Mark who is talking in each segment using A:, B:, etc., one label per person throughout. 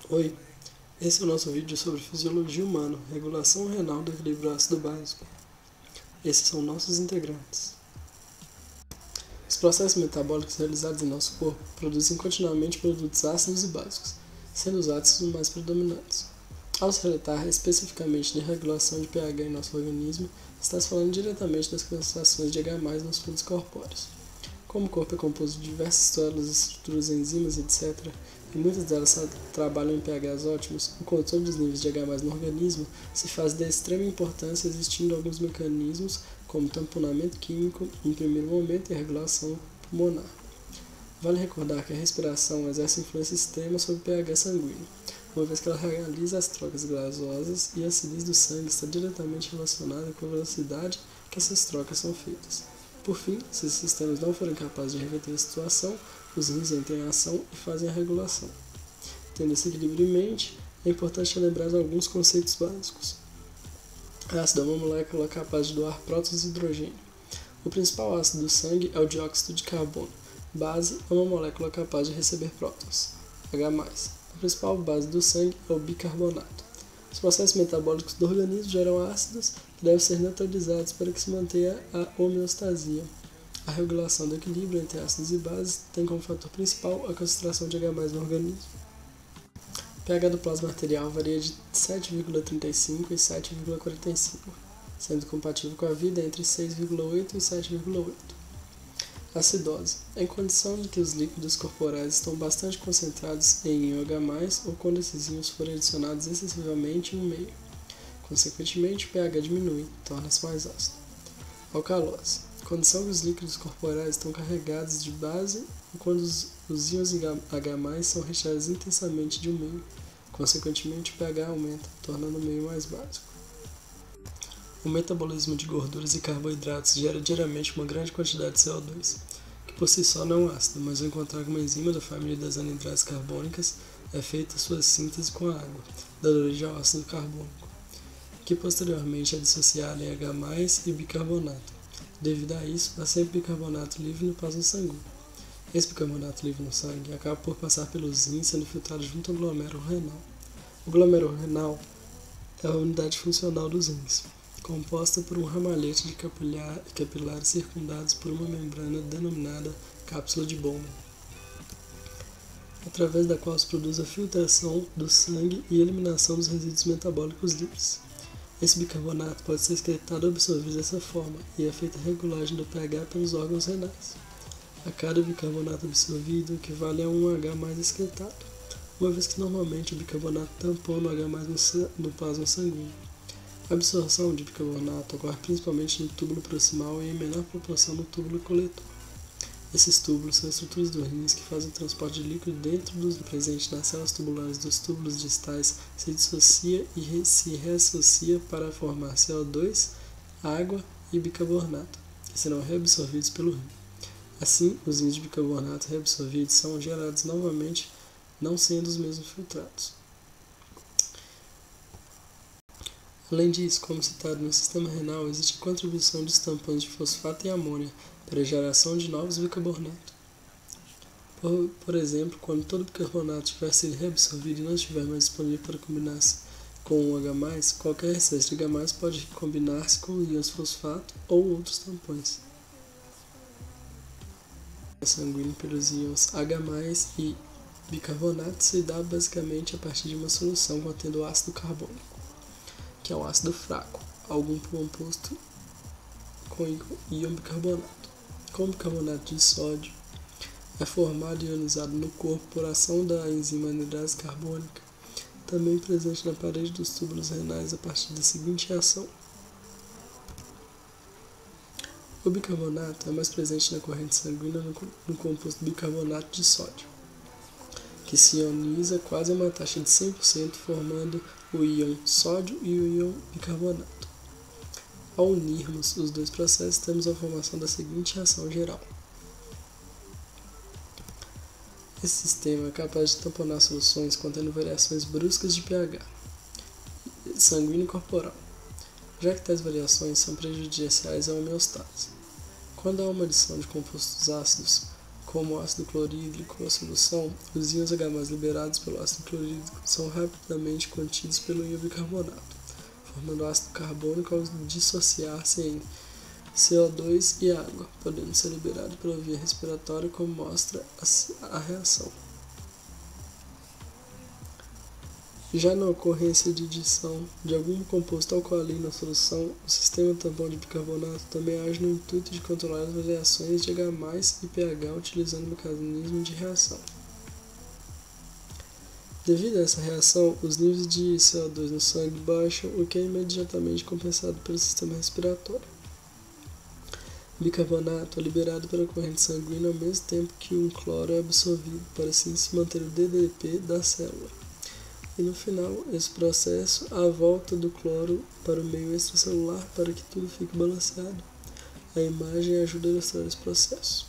A: Oi, esse é o nosso vídeo sobre fisiologia humana, regulação renal do equilíbrio ácido básico. Esses são nossos integrantes. Os processos metabólicos realizados em nosso corpo produzem continuamente produtos ácidos e básicos, sendo os ácidos os mais predominantes. Ao se relatar especificamente de regulação de pH em nosso organismo, está se falando diretamente das concentrações de H+, nos fluidos corpóreos. Como o corpo é composto de diversas células, estruturas, enzimas, etc., e muitas delas trabalham em pHs ótimos, o controle dos níveis de H+ no organismo se faz de extrema importância, existindo alguns mecanismos, como tamponamento químico, em primeiro momento, e regulação pulmonar. Vale recordar que a respiração exerce influência extrema sobre o pH sanguíneo, uma vez que ela realiza as trocas gasosas e a acidez do sangue está diretamente relacionada com a velocidade que essas trocas são feitas. Por fim, se esses sistemas não forem capazes de reverter a situação, os rins entram em ação e fazem a regulação. Tendo esse equilíbrio em mente, é importante lembrar alguns conceitos básicos. Ácido é uma molécula capaz de doar prótons e hidrogênio. O principal ácido do sangue é o dióxido de carbono. Base é uma molécula capaz de receber prótons, H+. A principal base do sangue é o bicarbonato. Os processos metabólicos do organismo geram ácidos que devem ser neutralizados para que se mantenha a homeostasia. A regulação do equilíbrio entre ácidos e bases tem como fator principal a concentração de H+ no organismo. O pH do plasma arterial varia de 7,35 e 7,45, sendo compatível com a vida entre 6,8 e 7,8. Acidose. Em condição de que os líquidos corporais estão bastante concentrados em íon H+, ou quando esses íons forem adicionados excessivamente em um meio. Consequentemente, o pH diminui, torna-se mais ácido. Alcalose. Condição que os líquidos corporais estão carregados de base ou quando os íons H+ são recheados intensamente de um meio. Consequentemente, o pH aumenta, tornando o meio mais básico. O metabolismo de gorduras e carboidratos gera diariamente uma grande quantidade de CO2, que por si só não é um ácido, mas ao encontrar com uma enzima da família das anidrases carbônicas, é feita sua síntese com a água, dando origem ao ácido carbônico, que posteriormente é dissociado em H+ e bicarbonato. Devido a isso, há sempre bicarbonato livre no plasma sanguíneo. Esse bicarbonato livre no sangue acaba por passar pelos rins, sendo filtrado junto ao glômerulo renal. O glômerulo renal é a unidade funcional dos rins, composta por um ramalhete de capilares circundados por uma membrana denominada cápsula de Bowman, através da qual se produz a filtração do sangue e eliminação dos resíduos metabólicos livres. Esse bicarbonato pode ser excretado ou absorvido dessa forma, e é feita a regulagem do pH pelos órgãos renais. A cada bicarbonato absorvido equivale a um H+ excretado, uma vez que normalmente o bicarbonato tampona o H+ no plasma sanguíneo. A absorção de bicarbonato ocorre principalmente no túbulo proximal e em menor proporção no túbulo coletor. Esses túbulos são estruturas do rins que fazem o transporte de líquido dentro do presente nas células tubulares dos túbulos distais, se dissocia e se reassocia para formar CO2, água e bicarbonato, que serão reabsorvidos pelo rim. Assim, os rins de bicarbonato reabsorvidos são gerados novamente, não sendo os mesmos filtrados. Além disso, como citado no sistema renal, existe a contribuição dos tampões de fosfato e amônia para a geração de novos bicarbonatos. Por exemplo, quando todo bicarbonato tiver sido reabsorvido e não estiver mais disponível para combinar-se com o H+, qualquer excesso de H+ pode combinar-se com íons fosfato ou outros tampões sanguíneo pelos íons H+ e bicarbonato se dá basicamente a partir de uma solução contendo ácido carbônico, que é um ácido fraco, algum composto com íon bicarbonato. Como bicarbonato de sódio é formado e ionizado no corpo por ação da enzima anidrase carbônica, também presente na parede dos túbulos renais a partir da seguinte reação. O bicarbonato é mais presente na corrente sanguínea no composto bicarbonato de sódio, que se ioniza quase a uma taxa de 100%, formando o íon sódio e o íon bicarbonato. Ao unirmos os dois processos, temos a formação da seguinte reação geral. Esse sistema é capaz de tamponar soluções contendo variações bruscas de pH sanguíneo e corporal, já que tais variações são prejudiciais à homeostase. Quando há uma adição de compostos ácidos, como o ácido clorídrico ou a solução, os íons H+ liberados pelo ácido clorídrico são rapidamente contidos pelo íon bicarbonato, formando ácido carbônico ao dissociar-se em CO2 e água, podendo ser liberado pela via respiratória, como mostra a reação. Já na ocorrência de adição de algum composto alcalino na solução, o sistema tampão de bicarbonato também age no intuito de controlar as variações de H+ e pH utilizando o mecanismo de reação. Devido a essa reação, os níveis de CO2 no sangue baixam, o que é imediatamente compensado pelo sistema respiratório. O bicarbonato é liberado pela corrente sanguínea ao mesmo tempo que um cloro é absorvido, para assim se manter o DDP da célula. E no final, esse processo, a volta do cloro para o meio extracelular para que tudo fique balanceado. A imagem ajuda a ilustrar esse processo.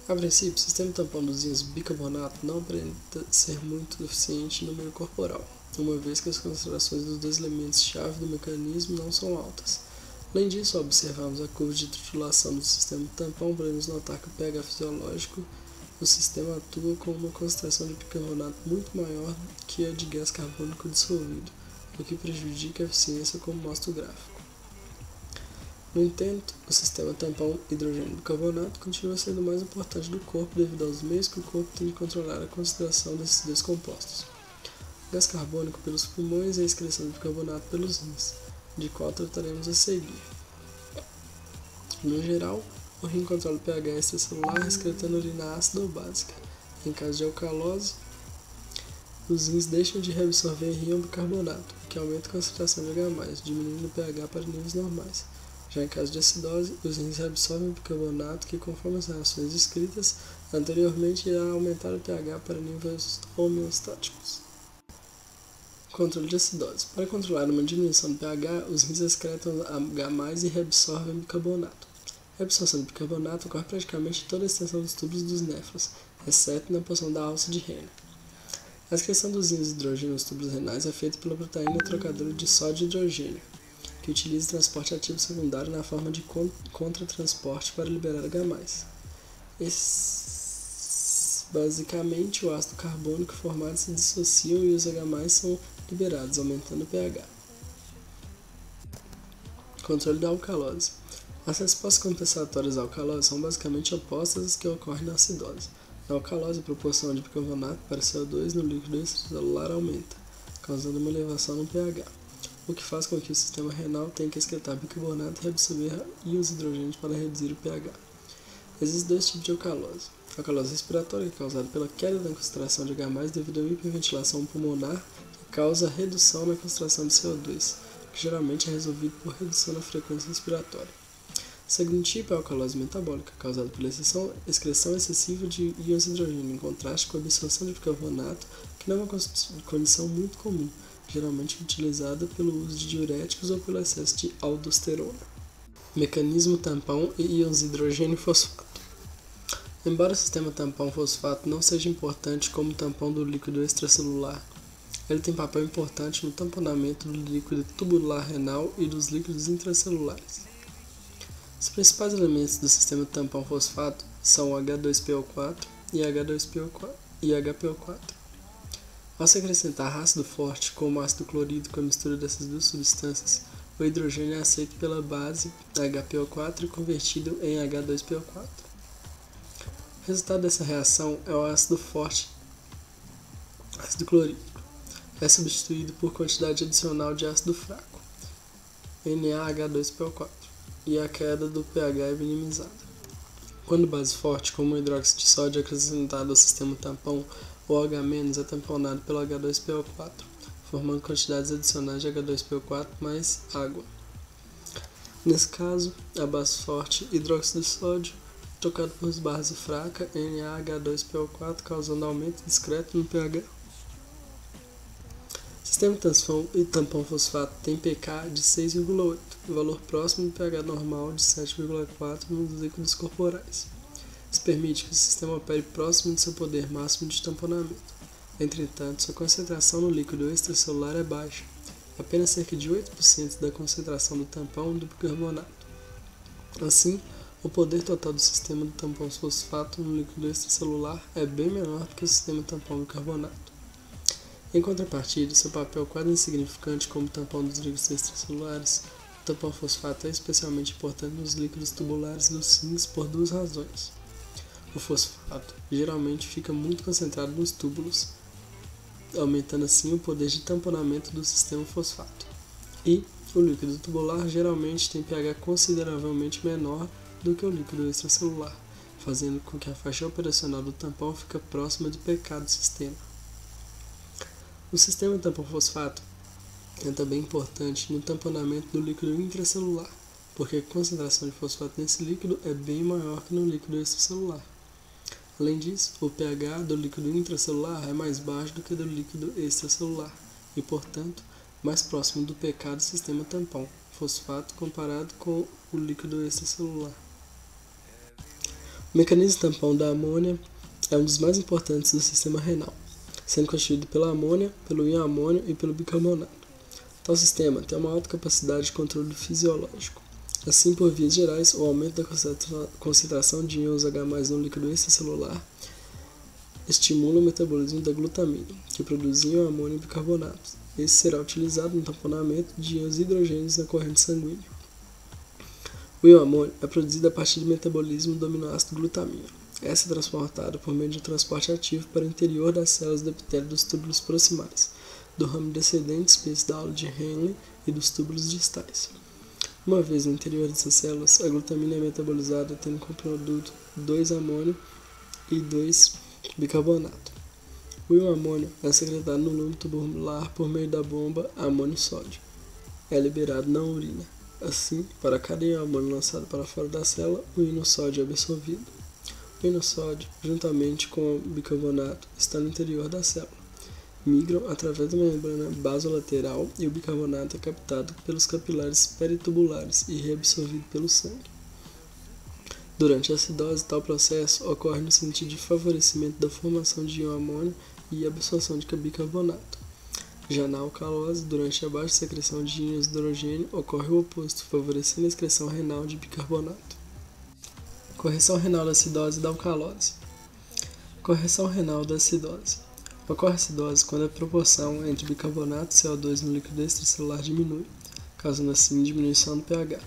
A: A princípio, o sistema tampão dos íons bicarbonato não aparenta ser muito eficiente no meio corporal, uma vez que as concentrações dos dois elementos-chave do mecanismo não são altas. Além disso, ao observarmos a curva de titulação do sistema tampão, podemos notar que o pH fisiológico o sistema atua com uma concentração de bicarbonato muito maior que a de gás carbônico dissolvido, o que prejudica a eficiência, como mostra o gráfico. No entanto, o sistema tampão hidrogênio-bicarbonato continua sendo o mais importante do corpo devido aos meios que o corpo tem de controlar a concentração desses dois compostos: o gás carbônico pelos pulmões e a excreção de bicarbonato pelos rins, de qual trataremos a seguir. No geral, o rim controla o pH extracelular excretando urina ácida ou básica. Em caso de alcalose, os rins deixam de reabsorver íon bicarbonato, o que aumenta a concentração de H+, diminuindo o pH para níveis normais. Já em caso de acidose, os rins reabsorvem o bicarbonato, que, conforme as reações descritas anteriormente, irá aumentar o pH para níveis homeostáticos. Controle de acidose. Para controlar uma diminuição do pH, os rins excretam H+ e reabsorvem bicarbonato. A absorção de bicarbonato ocorre praticamente em toda a extensão dos tubos dos néfrons, exceto na porção da alça de Henle. A excreção dos íons de hidrogênio nos tubos renais é feita pela proteína trocadora de sódio e hidrogênio, que utiliza transporte ativo secundário na forma de contratransporte para liberar H+. Basicamente, o ácido carbônico formado se dissociam e os H+ são liberados, aumentando o pH. Controle da alcalose. As respostas compensatórias à alcalose são basicamente opostas às que ocorrem na acidose. Na alcalose, a proporção de bicarbonato para CO2 no líquido extracelular aumenta, causando uma elevação no pH, o que faz com que o sistema renal tenha que excretar bicarbonato e reabsorver íons hidrogênios para reduzir o pH. Existem dois tipos de alcalose. A alcalose respiratória, que é causada pela queda da concentração de H+ devido à hiperventilação pulmonar, que causa redução na concentração de CO2, que geralmente é resolvido por redução na frequência respiratória. O segundo tipo é a alcalose metabólica, causada pela excreção excessiva de íons de hidrogênio, em contraste com a absorção de bicarbonato, que não é uma condição muito comum, geralmente utilizada pelo uso de diuréticos ou pelo excesso de aldosterona. Mecanismo tampão e íons de hidrogênio e fosfato. Embora o sistema tampão-fosfato não seja importante como tampão do líquido extracelular, ele tem papel importante no tamponamento do líquido tubular renal e dos líquidos intracelulares. Os principais elementos do sistema tampão-fosfato são o H2PO4 e HPO4. Ao se acrescentar ácido forte, como ácido clorídrico, a mistura dessas duas substâncias, o hidrogênio é aceito pela base HPO4 e convertido em H2PO4. O resultado dessa reação é o ácido forte, ácido clorídrico. É substituído por quantidade adicional de ácido fraco, NaH2PO4, e a queda do pH é minimizada. Quando base forte, como o hidróxido de sódio, é acrescentado ao sistema tampão, o H- é tamponado pelo H2PO4, formando quantidades adicionais de H2PO4 mais água. Nesse caso, a base forte, hidróxido de sódio, trocado por base fraca, NaH2PO4, causando aumento discreto no pH. O sistema tampão fosfato tem pK de 6,8, valor próximo do pH normal de 7,4 nos líquidos corporais. Isso permite que o sistema opere próximo de seu poder máximo de tamponamento. Entretanto, sua concentração no líquido extracelular é baixa, apenas cerca de 8% da concentração do tampão do bicarbonato. Assim, O poder total do sistema do tampão fosfato no líquido extracelular é bem menor do que o sistema tampão bicarbonato. Em contrapartida, seu papel quase insignificante como tampão dos líquidos extracelulares, o tampão fosfato é especialmente importante nos líquidos tubulares dos rins por duas razões. O fosfato geralmente fica muito concentrado nos túbulos, aumentando assim o poder de tamponamento do sistema fosfato. E o líquido tubular geralmente tem pH consideravelmente menor do que o líquido extracelular, fazendo com que a faixa operacional do tampão fique próxima do pK do sistema. O sistema tampão fosfato é também importante no tamponamento do líquido intracelular, porque a concentração de fosfato nesse líquido é bem maior que no líquido extracelular. Além disso, o pH do líquido intracelular é mais baixo do que do líquido extracelular e, portanto, mais próximo do pK do sistema tampão fosfato comparado com o líquido extracelular. O mecanismo tampão da amônia é um dos mais importantes do sistema renal, sendo constituído pela amônia, pelo íon amônio e pelo bicarbonato. Tal sistema tem uma alta capacidade de controle fisiológico. Assim, por vias gerais, o aumento da concentração de íons H+ no líquido extracelular estimula o metabolismo da glutamina, que produz íon amônio e bicarbonato. Esse será utilizado no tamponamento de íons hidrogênios na corrente sanguínea. O íon amônio é produzido a partir do metabolismo do aminoácido glutamina. Essa é transportada por meio de um transporte ativo para o interior das células do epitélio dos túbulos proximais, do ramo descendente espesso da aula de Henle e dos túbulos distais. Uma vez no interior dessas células, a glutamina é metabolizada tendo como produto 2-amônio e 2-bicarbonato. O íon amônio é secretado no lume tubular por meio da bomba amônio-sódio. É liberado na urina. Assim, para cada íon amônio lançado para fora da célula, o íon sódio é absorvido. O íon sódio, juntamente com o bicarbonato, está no interior da célula. Migram através da membrana basolateral e o bicarbonato é captado pelos capilares peritubulares e reabsorvido pelo sangue. Durante a acidose, tal processo ocorre no sentido de favorecimento da formação de íon amônio e absorção de bicarbonato. Já na alcalose, durante a baixa secreção de íons de hidrogênio, ocorre o oposto, favorecendo a excreção renal de bicarbonato. Correção renal da acidose e da alcalose. Correção renal da acidose. Ocorre acidose quando a proporção entre bicarbonato e CO2 no líquido extracelular diminui, causando assim diminuição do pH.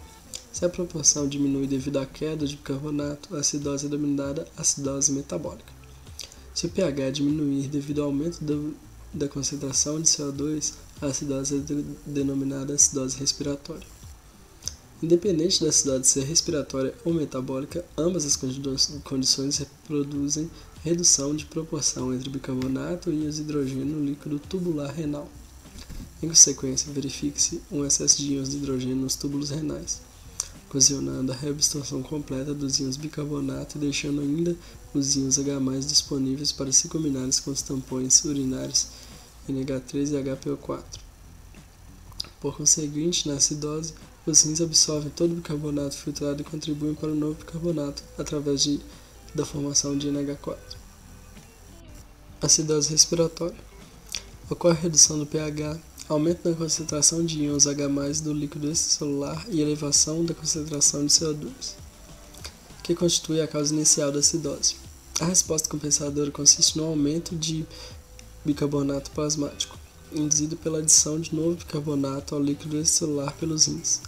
A: Se a proporção diminui devido à queda de bicarbonato, a acidose é denominada acidose metabólica. Se o pH diminuir devido ao aumento da concentração de CO2, a acidose é denominada acidose respiratória. Independente da acidose ser respiratória ou metabólica, ambas as condições reproduzem redução de proporção entre bicarbonato e íons de hidrogênio no líquido tubular renal. Em consequência, verifica-se um excesso de íons de hidrogênio nos túbulos renais, ocasionando a reabsorção completa dos íons bicarbonato e deixando ainda os íons H+ disponíveis para se combinarem com os tampões urinários NH3 e HPO4. Por conseguinte, na acidose, os rins absorvem todo o bicarbonato filtrado e contribuem para o novo bicarbonato através da formação de NH4. Acidose respiratória. Ocorre redução do pH, aumento na concentração de íons H+ do líquido extracelular e elevação da concentração de CO2, que constitui a causa inicial da acidose. A resposta compensadora consiste no aumento de bicarbonato plasmático, induzido pela adição de novo bicarbonato ao líquido extracelular pelos rins.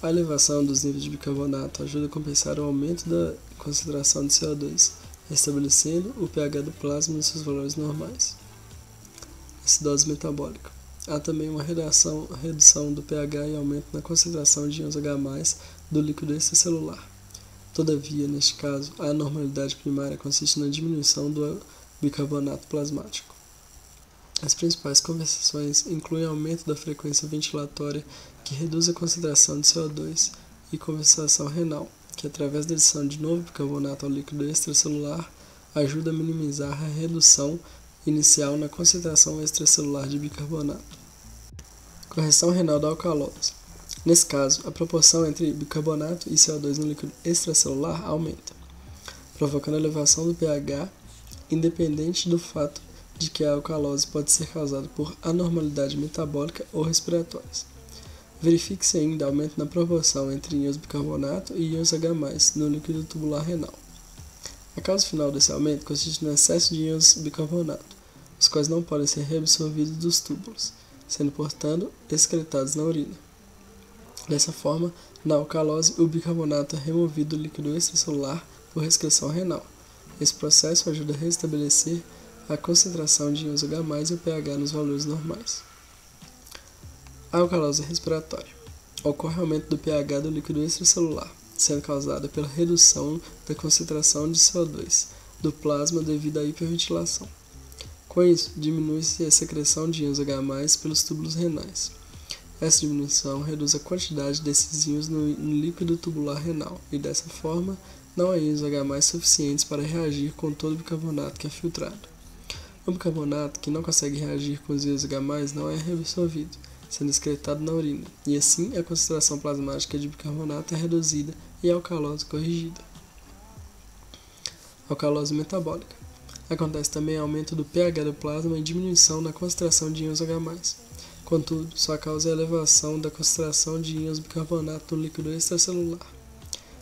A: A elevação dos níveis de bicarbonato ajuda a compensar o aumento da concentração de CO2, restabelecendo o pH do plasma nos seus valores normais. Acidose metabólica. Há também uma redução do pH e aumento na concentração de íons H+ do líquido extracelular. Todavia, neste caso, a anormalidade primária consiste na diminuição do bicarbonato plasmático. As principais compensações incluem aumento da frequência ventilatória, que reduz a concentração de CO2, e compensação renal, que através da adição de novo bicarbonato ao líquido extracelular, ajuda a minimizar a redução inicial na concentração extracelular de bicarbonato. Correção renal da alcalose. Nesse caso, a proporção entre bicarbonato e CO2 no líquido extracelular aumenta, provocando elevação do pH, independente do fato de que a alcalose pode ser causada por anormalidade metabólica ou respiratórias. Verifique-se ainda aumento na proporção entre íons bicarbonato e íons H+, no líquido tubular renal. A causa final desse aumento consiste no excesso de íons bicarbonato, os quais não podem ser reabsorvidos dos túbulos, sendo, portanto, excretados na urina. Dessa forma, na alcalose, o bicarbonato é removido do líquido extracelular por excreção renal. Esse processo ajuda a restabelecer a concentração de íons H+, e o pH nos valores normais. A alcalose respiratória. Ocorre aumento do pH do líquido extracelular, sendo causada pela redução da concentração de CO2 do plasma devido à hiperventilação. Com isso, diminui-se a secreção de íons H+, pelos túbulos renais. Essa diminuição reduz a quantidade desses íons no líquido tubular renal e, dessa forma, não há íons H+ suficientes para reagir com todo o bicarbonato que é filtrado. O bicarbonato que não consegue reagir com os íons H+ não é reabsorvido, sendo excretado na urina, e assim a concentração plasmática de bicarbonato é reduzida e a alcalose corrigida. Alcalose metabólica. Acontece também aumento do pH do plasma e diminuição na concentração de íons H+. Contudo, sua causa é a elevação da concentração de íons bicarbonato no líquido extracelular.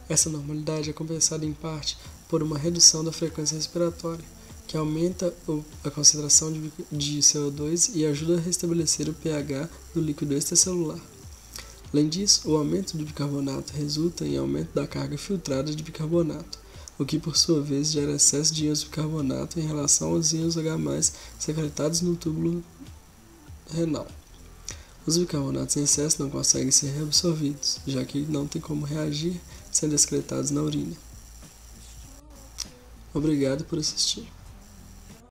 A: Essa normalidade é compensada em parte por uma redução da frequência respiratória, que aumenta a concentração de CO2 e ajuda a restabelecer o pH do líquido extracelular. Além disso, o aumento do bicarbonato resulta em aumento da carga filtrada de bicarbonato, o que por sua vez gera excesso de íons bicarbonato em relação aos íons H+ secretados no túbulo renal. Os bicarbonatos em excesso não conseguem ser reabsorvidos, já que não têm como reagir, sendo excretados na urina. Obrigado por assistir.